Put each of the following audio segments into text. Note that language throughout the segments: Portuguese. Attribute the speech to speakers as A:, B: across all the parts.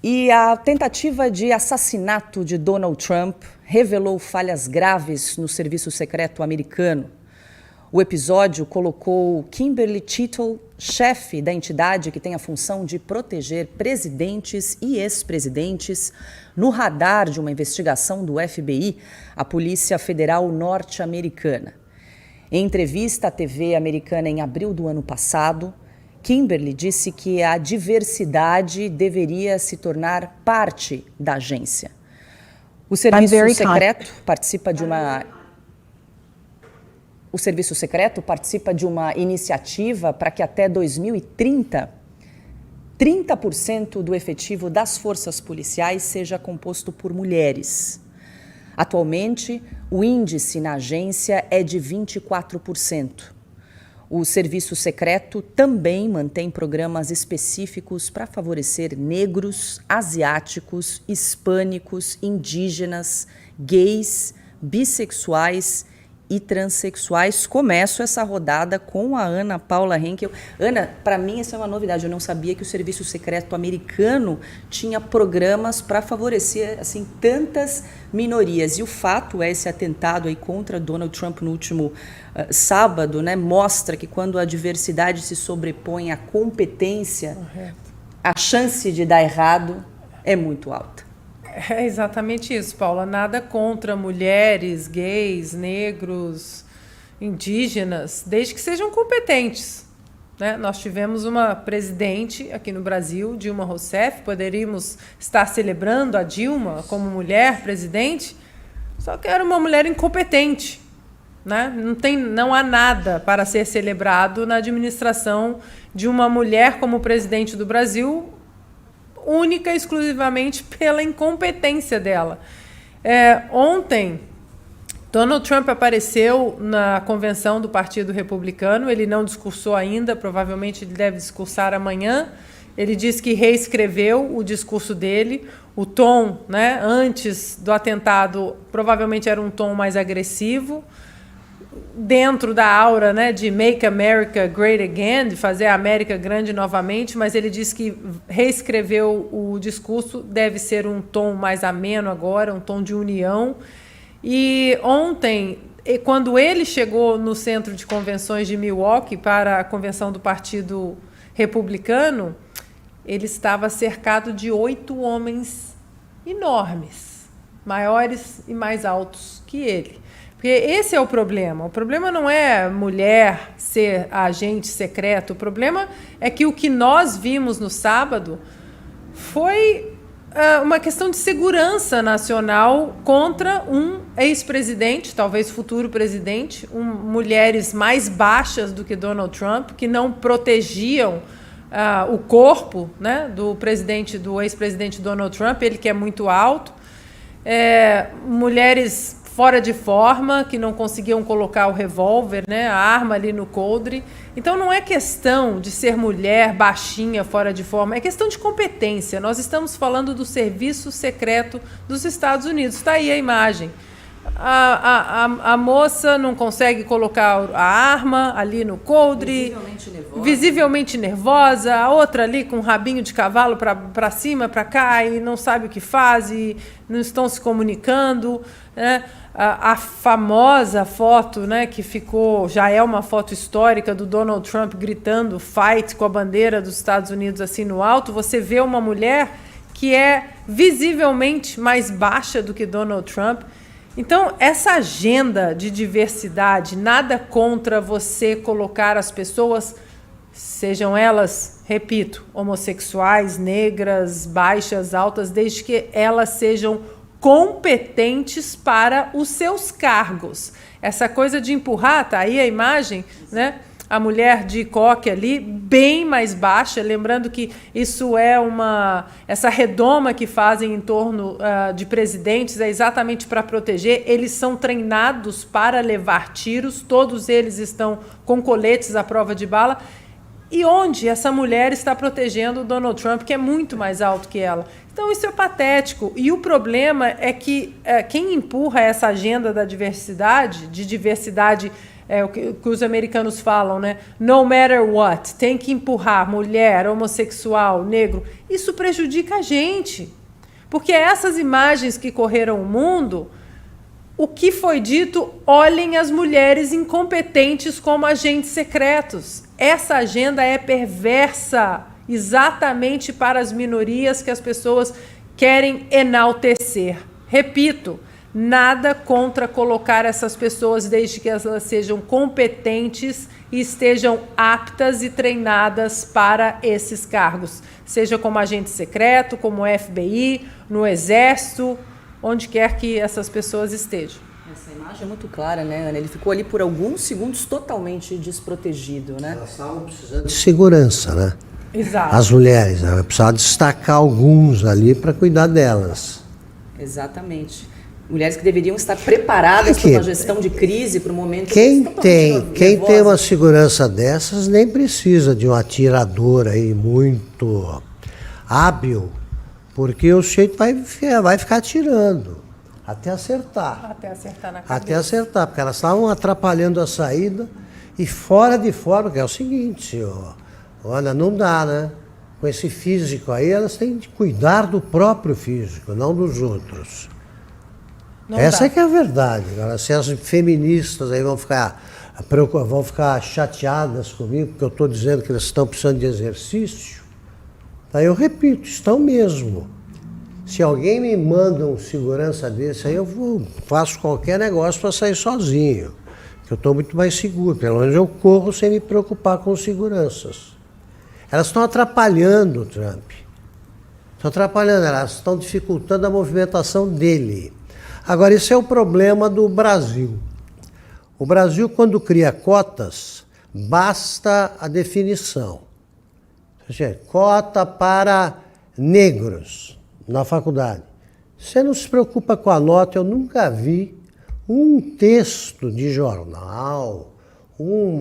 A: E a tentativa de assassinato de Donald Trump revelou falhas graves no serviço secreto americano. O episódio colocou Kimberly Tittle, chefe da entidade que tem a função de proteger presidentes e ex-presidentes, no radar de uma investigação do FBI, a Polícia Federal Norte-Americana. Em entrevista à TV americana em abril do ano passado, Kimberly disse que a diversidade deveria se tornar parte da agência. O serviço secreto participa de uma iniciativa para que até 2030, 30% do efetivo das forças policiais seja composto por mulheres. Atualmente, o índice na agência é de 24%. O serviço secreto também mantém programas específicos para favorecer negros, asiáticos, hispânicos, indígenas, gays, bissexuais e transexuais. Começo essa rodada com a Ana Paula Henkel. Ana, para mim essa é uma novidade, eu não sabia que o serviço secreto americano tinha programas para favorecer assim tantas minorias. E o fato é esse atentado aí contra Donald Trump no último sábado, né, mostra que quando a diversidade se sobrepõe à competência, a chance de dar errado é muito alta.
B: É exatamente isso, Paula. Nada contra mulheres, gays, negros, indígenas, desde que sejam competentes, né? Nós tivemos uma presidente aqui no Brasil, Dilma Rousseff, poderíamos estar celebrando a Dilma como mulher presidente, só que era uma mulher incompetente, né? Não há nada para ser celebrado na administração de uma mulher como presidente do Brasil, única e exclusivamente pela incompetência dela. Ontem, Donald Trump apareceu na convenção do Partido Republicano, ele não discursou ainda, provavelmente ele deve discursar amanhã. Ele disse que reescreveu o discurso dele, o tom, né, antes do atentado provavelmente era um tom mais agressivo, dentro da aura, né, de Make America Great Again, de fazer a América grande novamente, mas ele disse que reescreveu o discurso, deve ser um tom mais ameno agora, um tom de união. E ontem, quando ele chegou no centro de convenções de Milwaukee para a convenção do Partido Republicano, ele estava cercado de 8 homens enormes, maiores e mais altos que ele. Porque esse é o problema. O problema não é mulher ser agente secreto. O problema é que o que nós vimos no sábado foi uma questão de segurança nacional contra um ex-presidente, talvez futuro presidente, mulheres mais baixas do que Donald Trump, que não protegiam o corpo, né, do ex-presidente Donald Trump, ele que é muito alto, mulheres fora de forma, que não conseguiam colocar o revólver, né, a arma ali no coldre. Então não é questão de ser mulher, baixinha, fora de forma, é questão de competência. Nós estamos falando do serviço secreto dos Estados Unidos. Está aí a imagem. A moça não consegue colocar a arma ali no coldre, visivelmente nervosa, a outra ali com um rabinho de cavalo para cima, para cá, e não sabe o que faz, e não estão se comunicando, né? A famosa foto, né, que ficou, já é uma foto histórica do Donald Trump gritando fight com a bandeira dos Estados Unidos assim no alto, você vê uma mulher que é visivelmente mais baixa do que Donald Trump. Então, essa agenda de diversidade, nada contra você colocar as pessoas, sejam elas, repito, homossexuais, negras, baixas, altas, desde que elas sejam competentes para os seus cargos. Essa coisa de empurrar, tá aí a imagem, né? A mulher de coque ali, bem mais baixa, lembrando que isso é essa redoma que fazem em torno de presidentes é exatamente para proteger. Eles são treinados para levar tiros, todos eles estão com coletes à prova de bala. E onde essa mulher está protegendo o Donald Trump, que é muito mais alto que ela? Então, isso é patético. E o problema é que quem empurra essa agenda da diversidade, É o que os americanos falam, né? No matter what, tem que empurrar mulher, homossexual, negro. Isso prejudica a gente. Porque essas imagens que correram o mundo, o que foi dito, olhem as mulheres incompetentes como agentes secretos. Essa agenda é perversa, exatamente para as minorias que as pessoas querem enaltecer. Repito, nada contra colocar essas pessoas desde que elas sejam competentes e estejam aptas e treinadas para esses cargos, seja como agente secreto, como FBI, no Exército, onde quer que essas pessoas estejam.
A: Essa imagem é muito clara, né, Ana? Ele ficou ali por alguns segundos totalmente desprotegido, né?
C: Elas estavam precisando de segurança, né?
B: Exato.
C: As mulheres, né? Precisava destacar alguns ali para cuidar delas.
A: Exatamente. Mulheres que deveriam estar preparadas para uma gestão de crise, para o momento...
C: Quem tem uma segurança dessas nem precisa de um atirador aí muito hábil, porque o sujeito vai ficar atirando até acertar.
B: Até acertar na cabeça.
C: Até acertar, porque elas estavam atrapalhando a saída e fora de forma, que é o seguinte, olha, não dá, né? Com esse físico aí, elas têm de cuidar do próprio físico, não dos outros. Essa é que é a verdade. Agora, se as feministas aí vão ficar chateadas comigo, porque eu estou dizendo que elas estão precisando de exercício, aí eu repito, estão mesmo. Se alguém me manda um segurança desse, aí faço qualquer negócio para sair sozinho, que eu estou muito mais seguro. Pelo menos eu corro sem me preocupar com seguranças. Elas estão atrapalhando o Trump. Estão atrapalhando, elas estão dificultando a movimentação dele. Agora, esse é o problema do Brasil. O Brasil, quando cria cotas, basta a definição. Cota para negros na faculdade. Você não se preocupa com a nota, eu nunca vi um texto de jornal,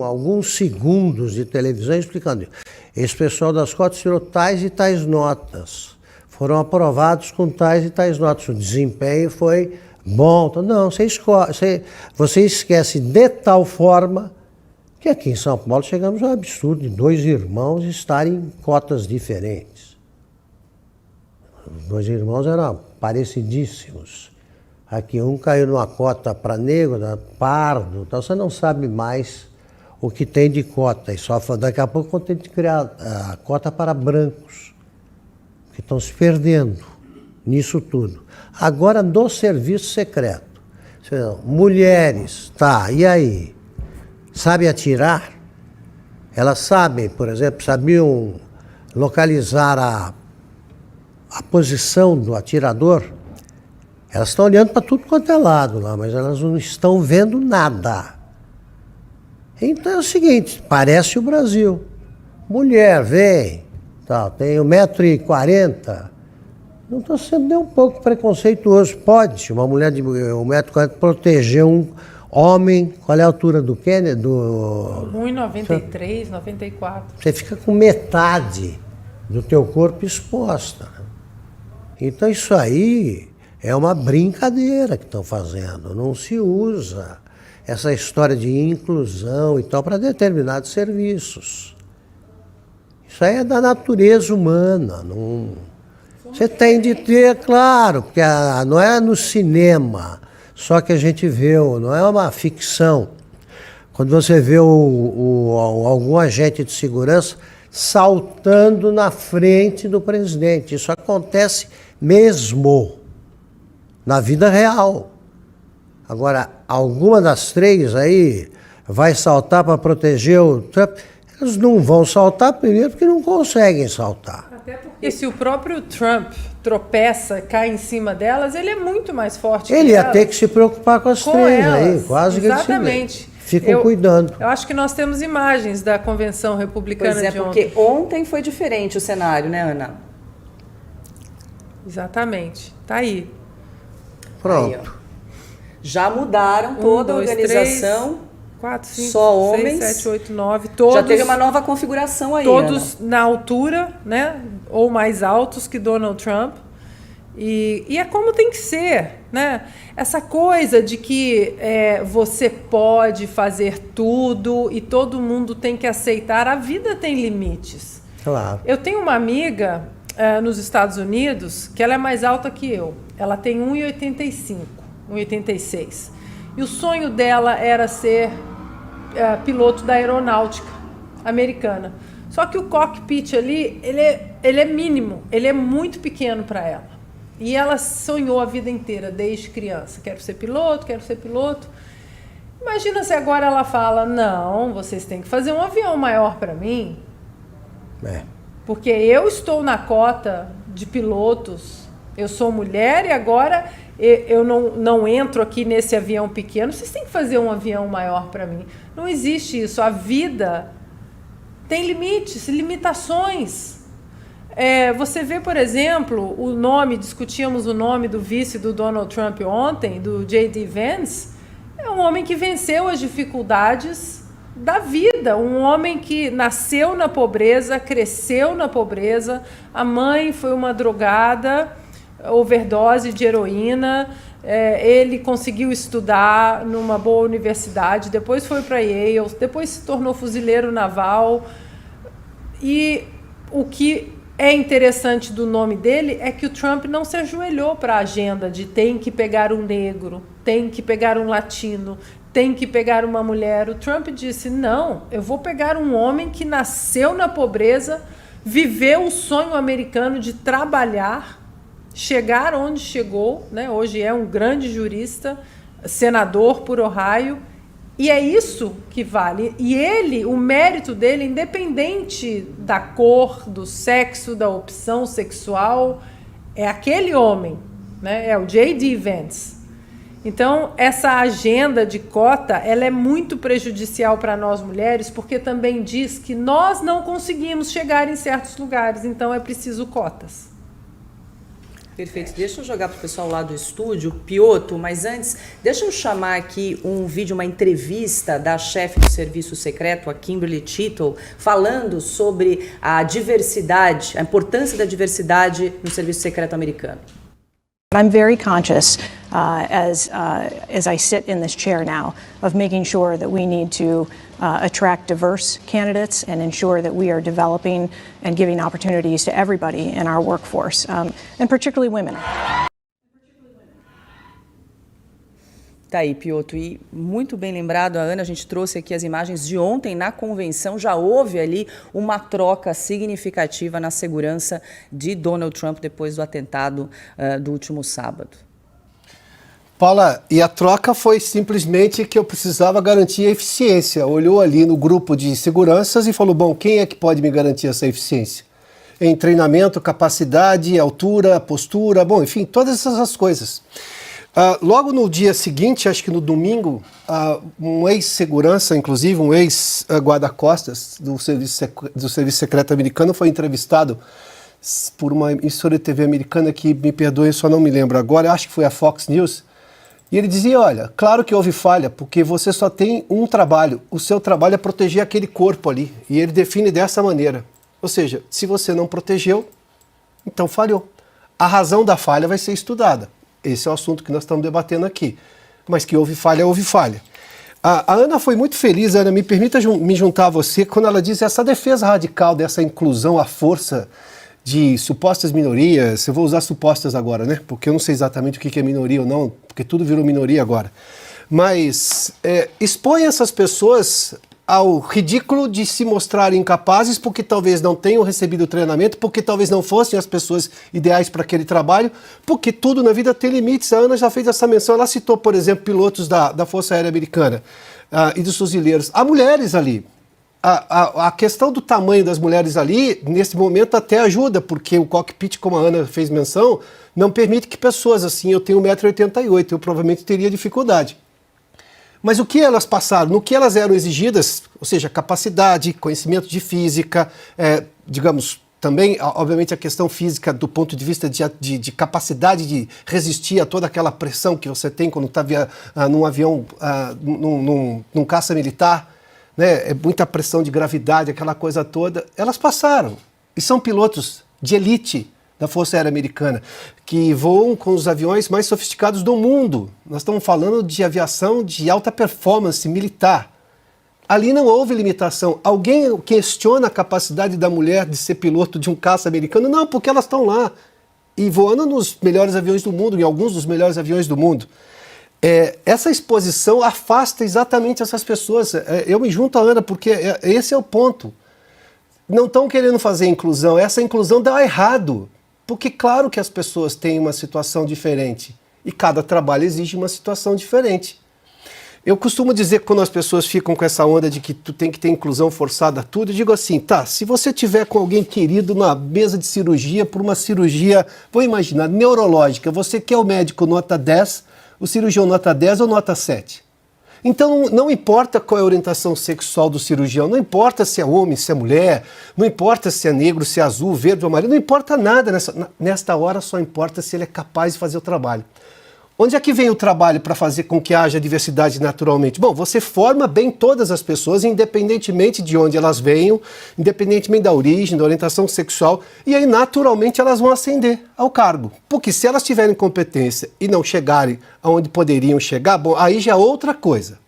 C: alguns segundos de televisão explicando isso. Esse pessoal das cotas tirou tais e tais notas. Foram aprovados com tais e tais notas. O desempenho foi bom. Não, você esquece de tal forma que aqui em São Paulo chegamos a um absurdo de 2 irmãos estarem em cotas diferentes. Os 2 irmãos eram parecidíssimos. Aqui um caiu numa cota para negro, pardo, então você não sabe mais o que tem de cota. E só daqui a pouco vão ter de criar a cota para brancos, que estão se perdendo nisso tudo. Agora, do serviço secreto. Mulheres, tá, e aí? Sabem atirar? Elas sabem, por exemplo, sabiam localizar a posição do atirador? Elas estão olhando para tudo quanto é lado lá, mas elas não estão vendo nada. Então é o seguinte, parece o Brasil. Mulher, vem, tá, tem 1,40 m. Não estou sendo nem um pouco preconceituoso. Pode uma mulher de 1,40 m proteger um homem. Qual é a altura do Kennedy?
B: 1,93 m, 94.
C: Você fica com metade do teu corpo exposta. Então isso aí é uma brincadeira que estão fazendo. Não se usa essa história de inclusão e tal para determinados serviços. Isso aí é da natureza humana. Você tem de ter, claro, porque não é no cinema só que a gente vê, não é uma ficção. Quando você vê algum agente de segurança saltando na frente do presidente, isso acontece mesmo na vida real. Agora, alguma das 3 aí vai saltar para proteger o Trump? Eles não vão saltar primeiro porque não conseguem saltar.
B: Até porque se o próprio Trump tropeça, cai em cima delas, ele é muito mais forte
C: Ele
B: que
C: ia
B: elas.
C: ter que se preocupar com as 3 aí, quase
B: exatamente.
C: Que ficam cuidando.
B: Eu acho que nós temos imagens da convenção republicana
A: Pois é,
B: de ontem.
A: porque ontem foi diferente o cenário, né, Ana?
B: Exatamente. Tá aí.
C: Pronto.
A: Aí, já mudaram toda a organização.
B: 3, 4, 5,
A: só
B: 6,
A: homens.
B: 7, 8, 9. Todos,
A: Já teve uma nova configuração aí,
B: todos
A: Ana.
B: na altura, né? Ou mais altos que Donald Trump. E é como tem que ser, né? Essa coisa de que você pode fazer tudo e todo mundo tem que aceitar. A vida tem limites.
C: Claro.
B: Eu tenho uma amiga nos Estados Unidos que ela é mais alta que eu. Ela tem 1,85, 1,86. E o sonho dela era ser piloto da aeronáutica americana. Só que o cockpit ali, ele é mínimo, ele é muito pequeno para ela. E ela sonhou a vida inteira, desde criança. Quero ser piloto, quero ser piloto. Imagina se agora ela fala, não, vocês têm que fazer um avião maior para mim. Porque eu estou na cota de pilotos, eu sou mulher e agora eu não entro aqui nesse avião pequeno, vocês têm que fazer um avião maior para mim. Não existe isso. A vida tem limites, limitações. Você vê, por exemplo, discutíamos o nome do vice do Donald Trump ontem, do J.D. Vance. É um homem que venceu as dificuldades da vida, um homem que nasceu na pobreza, cresceu na pobreza, a mãe foi uma drogada, overdose de heroína, ele conseguiu estudar numa boa universidade, depois foi para Yale, depois se tornou fuzileiro naval. E o que é interessante do nome dele é que o Trump não se ajoelhou para a agenda de tem que pegar um negro, tem que pegar um latino, tem que pegar uma mulher. O Trump disse, não, eu vou pegar um homem que nasceu na pobreza, viveu o sonho americano de trabalhar, chegar onde chegou, né? Hoje é um grande jurista, senador por Ohio, e é isso que vale. E ele, o mérito dele, independente da cor, do sexo, da opção sexual, é aquele homem, né? É o J.D. Vance. Então, essa agenda de cota, ela é muito prejudicial para nós mulheres, porque também diz que nós não conseguimos chegar em certos lugares, então é preciso cotas.
A: Perfeito. Deixa eu jogar para o pessoal lá do estúdio, Piotr, mas antes, deixa eu chamar aqui um vídeo, uma entrevista da chefe do Serviço Secreto, a Kimberly Tittle, falando sobre a diversidade, a importância da diversidade no Serviço Secreto americano.
D: I'm very conscious as I sit in this chair now of making sure that we need to attract diverse candidates and ensure that we are developing and giving opportunities to everybody in our workforce, and particularly women.
A: Tá aí, Piotr, e muito bem lembrado, a Ana, a gente trouxe aqui as imagens de ontem na convenção, já houve ali uma troca significativa na segurança de Donald Trump depois do atentado do último sábado.
E: Paula, e a troca foi simplesmente que eu precisava garantir a eficiência. Olhou ali no grupo de seguranças e falou, bom, quem é que pode me garantir essa eficiência? Em treinamento, capacidade, altura, postura, bom, enfim, todas essas coisas. Logo no dia seguinte, acho que no domingo, um ex-segurança, inclusive um ex-guarda-costas do Serviço Secreto americano foi entrevistado por uma emissora de TV americana que, me perdoe, eu só não me lembro agora, acho que foi a Fox News, e ele dizia, olha, claro que houve falha, porque você só tem um trabalho, o seu trabalho é proteger aquele corpo ali, e ele define dessa maneira, ou seja, se você não protegeu, então falhou. A razão da falha vai ser estudada. Esse é o assunto que nós estamos debatendo aqui. Mas que houve falha, houve falha. A Ana foi muito feliz, Ana, me permita me juntar a você, quando ela diz essa defesa radical dessa inclusão à força de supostas minorias, eu vou usar supostas agora, né? Porque eu não sei exatamente o que é minoria ou não, porque tudo virou minoria agora. Mas expõe essas pessoas ao ridículo de se mostrarem incapazes porque talvez não tenham recebido treinamento, porque talvez não fossem as pessoas ideais para aquele trabalho, porque tudo na vida tem limites. A Ana já fez essa menção, ela citou, por exemplo, pilotos da Força Aérea Americana e dos fuzileiros. Há mulheres ali. A questão do tamanho das mulheres ali, nesse momento, até ajuda, porque o cockpit, como a Ana fez menção, não permite que pessoas assim, eu tenho 1,88 m, eu provavelmente teria dificuldade. Mas o que elas passaram, no que elas eram exigidas, ou seja, capacidade, conhecimento de física, digamos, também, obviamente, a questão física do ponto de vista de capacidade de resistir a toda aquela pressão que você tem quando está num avião, num caça militar, né? É muita pressão de gravidade, aquela coisa toda. Elas passaram e são pilotos de elite, da Força Aérea Americana, que voam com os aviões mais sofisticados do mundo. Nós estamos falando de aviação de alta performance militar. Ali não houve limitação. Alguém questiona a capacidade da mulher de ser piloto de um caça americano? Não, porque elas estão lá e voando nos melhores aviões do mundo, em alguns dos melhores aviões do mundo. Essa exposição afasta exatamente essas pessoas. Eu me junto à Ana porque esse é o ponto. Não estão querendo fazer inclusão. Essa inclusão dá errado. Porque claro que as pessoas têm uma situação diferente. E cada trabalho exige uma situação diferente. Eu costumo dizer que quando as pessoas ficam com essa onda de que tu tem que ter inclusão forçada tudo, eu digo assim, tá, se você tiver com alguém querido na mesa de cirurgia, por uma cirurgia, vou imaginar, neurológica, você quer o médico nota 10, o cirurgião nota 10 ou nota 7? Então não importa qual é a orientação sexual do cirurgião, não importa se é homem, se é mulher, não importa se é negro, se é azul, verde ou amarelo, não importa nada nesta hora, só importa se ele é capaz de fazer o trabalho. Onde é que vem o trabalho para fazer com que haja diversidade naturalmente? Bom, você forma bem todas as pessoas, independentemente de onde elas venham, independentemente da origem, da orientação sexual, e aí naturalmente elas vão ascender ao cargo. Porque se elas tiverem competência e não chegarem aonde poderiam chegar, bom, aí já é outra coisa.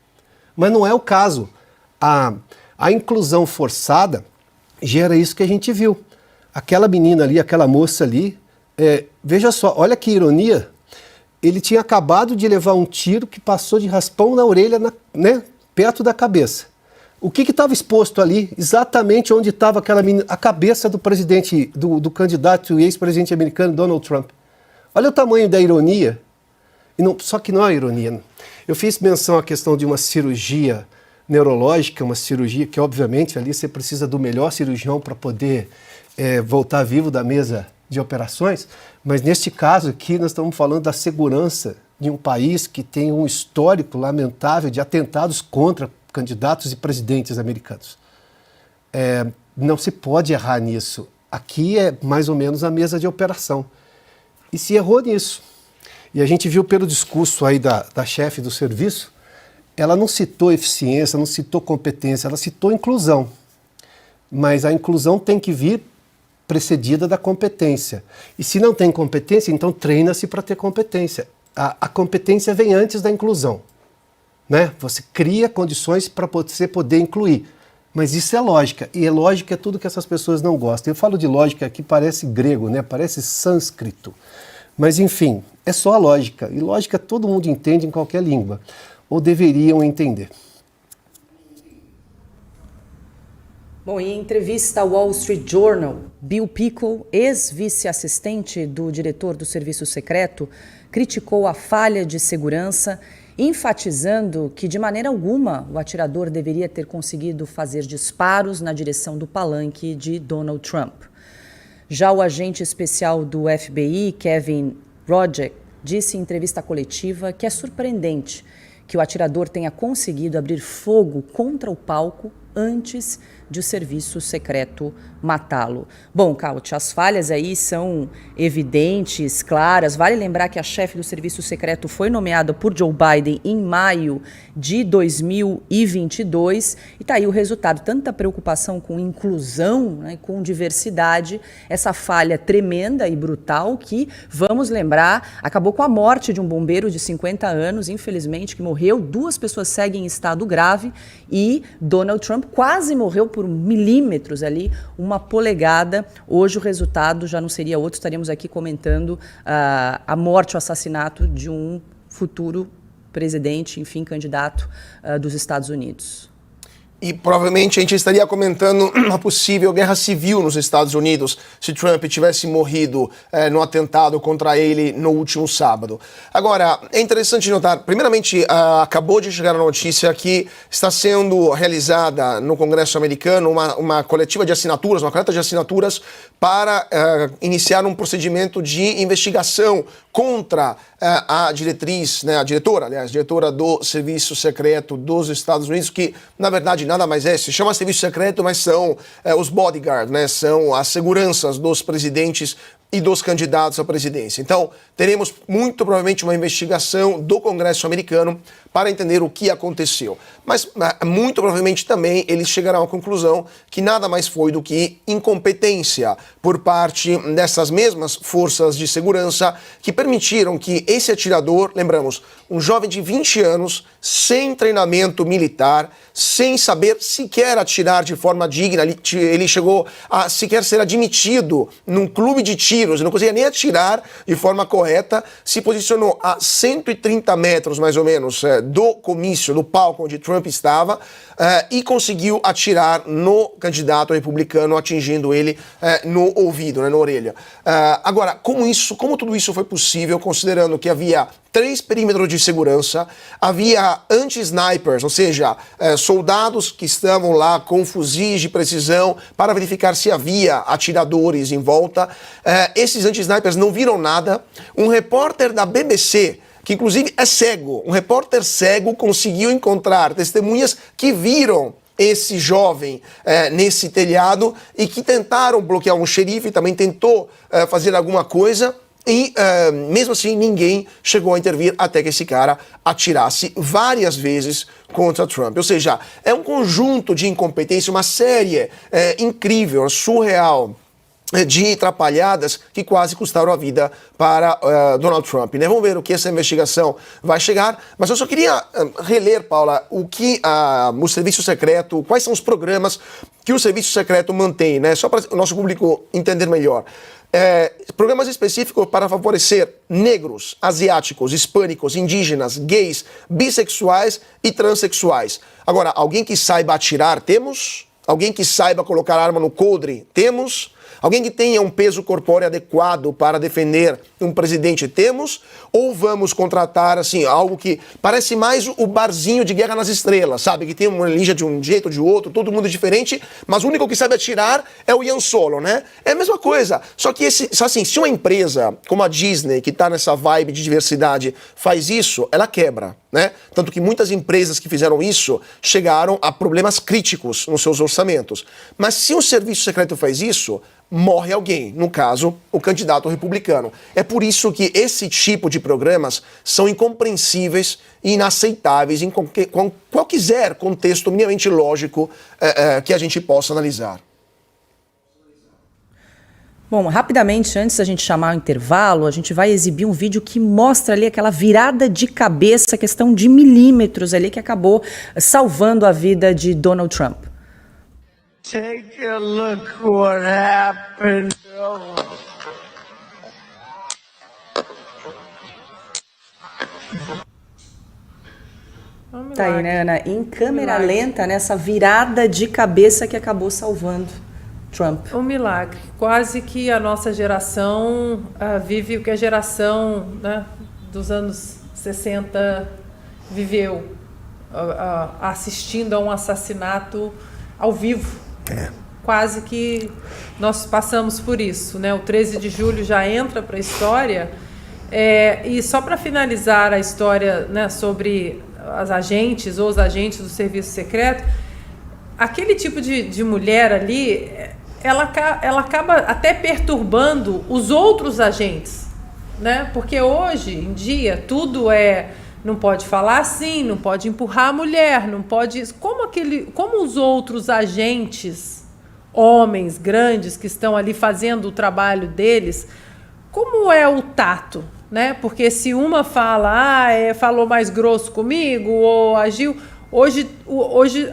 E: Mas não é o caso. A inclusão forçada gera isso que a gente viu. Aquela menina ali, aquela moça ali, veja só, olha que ironia. Ele tinha acabado de levar um tiro que passou de raspão na orelha, perto da cabeça. O que estava exposto ali? Exatamente onde estava aquela menina, a cabeça do presidente, do candidato e ex-presidente americano Donald Trump. Olha o tamanho da ironia. Só que não é ironia. Eu fiz menção à questão de uma cirurgia neurológica, uma cirurgia que obviamente ali você precisa do melhor cirurgião para poder voltar vivo da mesa de operações, mas neste caso aqui nós estamos falando da segurança de um país que tem um histórico lamentável de atentados contra candidatos e presidentes americanos. Não se pode errar nisso. Aqui é mais ou menos a mesa de operação. E se errou nisso. E a gente viu pelo discurso aí da chefe do serviço, ela não citou eficiência, não citou competência, ela citou inclusão. Mas a inclusão tem que vir precedida da competência. E se não tem competência, então treina-se para ter competência. A competência vem antes da inclusão. Né? Você cria condições para você poder incluir. Mas isso é lógica. E lógica é tudo que essas pessoas não gostam. Eu falo de lógica aqui, parece grego, né? Parece sânscrito. Mas, enfim, é só a lógica. E lógica todo mundo entende em qualquer língua. Ou deveriam entender.
A: Bom, em entrevista ao Wall Street Journal, Bill Pickle, ex-vice-assistente do diretor do Serviço Secreto, criticou a falha de segurança, enfatizando que, de maneira alguma, o atirador deveria ter conseguido fazer disparos na direção do palanque de Donald Trump. Já o agente especial do FBI, Kevin Rodgers, disse em entrevista coletiva que é surpreendente que o atirador tenha conseguido abrir fogo contra o palco antes de o serviço secreto matá-lo. Bom, Caute, as falhas aí são evidentes, claras. Vale lembrar que a chefe do serviço secreto foi nomeada por Joe Biden em maio de 2022 e tá aí o resultado, tanta preocupação com inclusão, né, com diversidade, essa falha tremenda e brutal que, vamos lembrar, acabou com a morte de um bombeiro de 50 anos, infelizmente, que morreu. 2 pessoas seguem em estado grave e Donald Trump quase morreu por milímetros ali, uma polegada. Hoje o resultado já não seria outro, estaríamos aqui comentando a morte, o assassinato de um futuro presidente, enfim, candidato dos Estados Unidos.
F: E provavelmente a gente estaria comentando uma possível guerra civil nos Estados Unidos se Trump tivesse morrido no atentado contra ele no último sábado. Agora, é interessante notar, primeiramente, acabou de chegar a notícia que está sendo realizada no Congresso americano uma coletiva de assinaturas, uma coleta de assinaturas para iniciar um procedimento de investigação contra a diretora do Serviço Secreto dos Estados Unidos, que, na verdade, nada mais se chama Serviço Secreto, mas são os bodyguards, né? São as seguranças dos presidentes e dos candidatos à presidência. Então, teremos muito provavelmente uma investigação do Congresso americano para entender o que aconteceu. Mas muito provavelmente também eles chegarão à conclusão que nada mais foi do que incompetência por parte dessas mesmas forças de segurança que permitiram que esse atirador, lembramos, um jovem de 20 anos, sem treinamento militar, sem saber sequer atirar de forma digna, ele chegou a sequer ser admitido num clube de tiros, não conseguia nem atirar de forma correta, se posicionou a 130 metros mais ou menos do comício, do palco onde Trump estava, e conseguiu atirar no candidato republicano, atingindo ele no ouvido, né, na orelha. Agora, como tudo isso foi possível, considerando que havia 3 perímetros de segurança, havia anti-snipers, ou seja, soldados que estavam lá com fuzis de precisão para verificar se havia atiradores em volta. Esses anti-snipers não viram nada. Um repórter da BBC, que inclusive é cego, um repórter cego conseguiu encontrar testemunhas que viram esse jovem nesse telhado e que tentaram bloquear um xerife, também tentou fazer alguma coisa. E, mesmo assim, ninguém chegou a intervir até que esse cara atirasse várias vezes contra Trump. Ou seja, é um conjunto de incompetência, uma série incrível, surreal, de atrapalhadas que quase custaram a vida para Donald Trump. Né? Vamos ver o que essa investigação vai chegar, mas eu só queria reler, Paula, o que o Serviço Secreto, quais são os programas que o Serviço Secreto mantém, né? Só para o nosso público entender melhor. Programas específicos para favorecer negros, asiáticos, hispânicos, indígenas, gays, bissexuais e transexuais. Agora, alguém que saiba atirar, temos? Alguém que saiba colocar arma no coldre, temos? Alguém que tenha um peso corpóreo adequado para defender um presidente, temos? Ou vamos contratar, assim, algo que parece mais o barzinho de Guerra nas Estrelas, sabe? Que tem uma ninja de um jeito ou de outro, todo mundo diferente, mas o único que sabe atirar é o Han Solo, né? É a mesma coisa. Só que, assim, se uma empresa como a Disney, que está nessa vibe de diversidade, faz isso, ela quebra, né? Tanto que muitas empresas que fizeram isso chegaram a problemas críticos nos seus orçamentos. Mas se um serviço secreto faz isso, morre alguém, no caso, o candidato republicano. É por isso que esse tipo de programas são incompreensíveis e inaceitáveis em qualquer contexto minimamente lógico que a gente possa analisar.
A: Bom, rapidamente, antes da gente chamar o intervalo, a gente vai exibir um vídeo que mostra ali aquela virada de cabeça, questão de milímetros ali, que acabou salvando a vida de Donald Trump.
G: Take a look what happened.
A: Tá aí, né, Ana? Em câmera lenta, nessa virada de cabeça que acabou salvando Trump.
B: Um milagre. Quase que a nossa geração vive o que a geração, né, dos anos 60 viveu, assistindo a um assassinato ao vivo. Quase que nós passamos por isso, né? O 13 de julho já entra para a história. E só para finalizar a história, né, sobre os agentes do serviço secreto, aquele tipo de mulher ali, ela acaba até perturbando os outros agentes, né? Porque hoje em dia tudo não pode falar assim, não pode empurrar a mulher, não pode... Como os outros agentes, homens grandes que estão ali fazendo o trabalho deles, como é o tato, né? Porque se uma fala, falou mais grosso comigo ou agiu... Hoje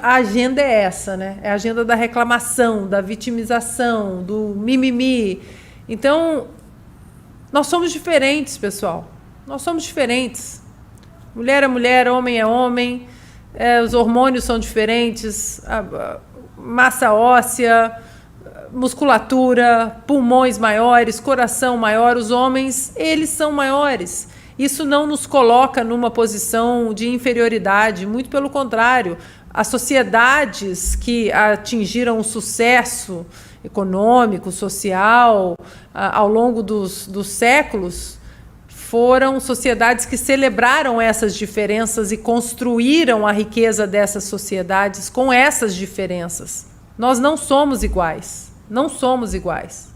B: a agenda é essa, né? É a agenda da reclamação, da vitimização, do mimimi. Então, nós somos diferentes, pessoal. Nós somos diferentes. Mulher é mulher, homem é homem, os hormônios são diferentes, massa óssea, musculatura, pulmões maiores, coração maior. Os homens, eles são maiores. Isso não nos coloca numa posição de inferioridade, muito pelo contrário. As sociedades que atingiram o sucesso econômico, social, ao longo dos séculos, foram sociedades que celebraram essas diferenças e construíram a riqueza dessas sociedades com essas diferenças. Nós não somos iguais. Não somos iguais.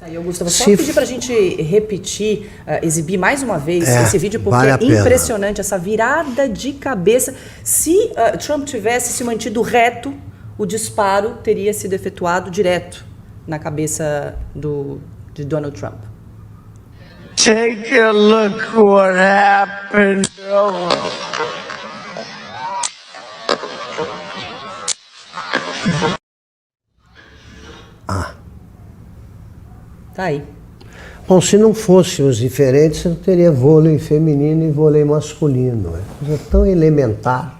A: Aí, Augusto, vou só pedir para a gente repetir, exibir mais uma vez esse vídeo, porque
C: vale a pena.
A: Impressionante essa virada de cabeça. Se Trump tivesse se mantido reto, o disparo teria sido efetuado direto na cabeça de Donald Trump.
G: Take a look what happened.
A: Tá aí.
C: Bom, se não fôssemos diferentes, você não teria vôlei feminino e vôlei masculino. É coisa tão elementar.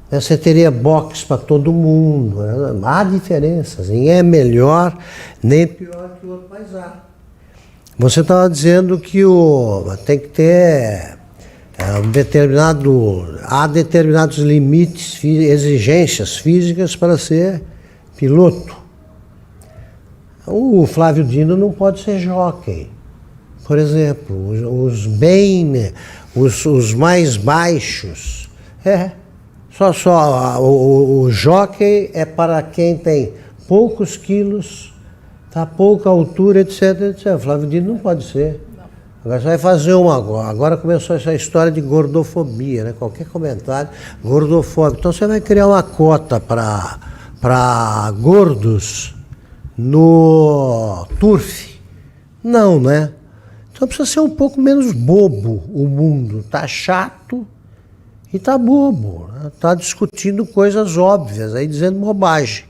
C: Você teria boxe para todo mundo. Há diferenças. Ninguém é melhor nem pior que o outro, mas há. Você estava dizendo que tem que ter há determinados limites, exigências físicas para ser piloto. O Flávio Dino não pode ser jockey. Por exemplo, os mais baixos. O jockey é para quem tem poucos quilos, tá, pouca altura, etc, etc. O Flávio Dino não pode ser. Agora você vai fazer uma agora. Agora começou essa história de gordofobia, né? Qualquer comentário, gordofóbico. Então você vai criar uma cota para gordos no turf. Não, né? Então precisa ser um pouco menos bobo o mundo. Tá chato e tá bobo. Né? Tá discutindo coisas óbvias, aí dizendo bobagem.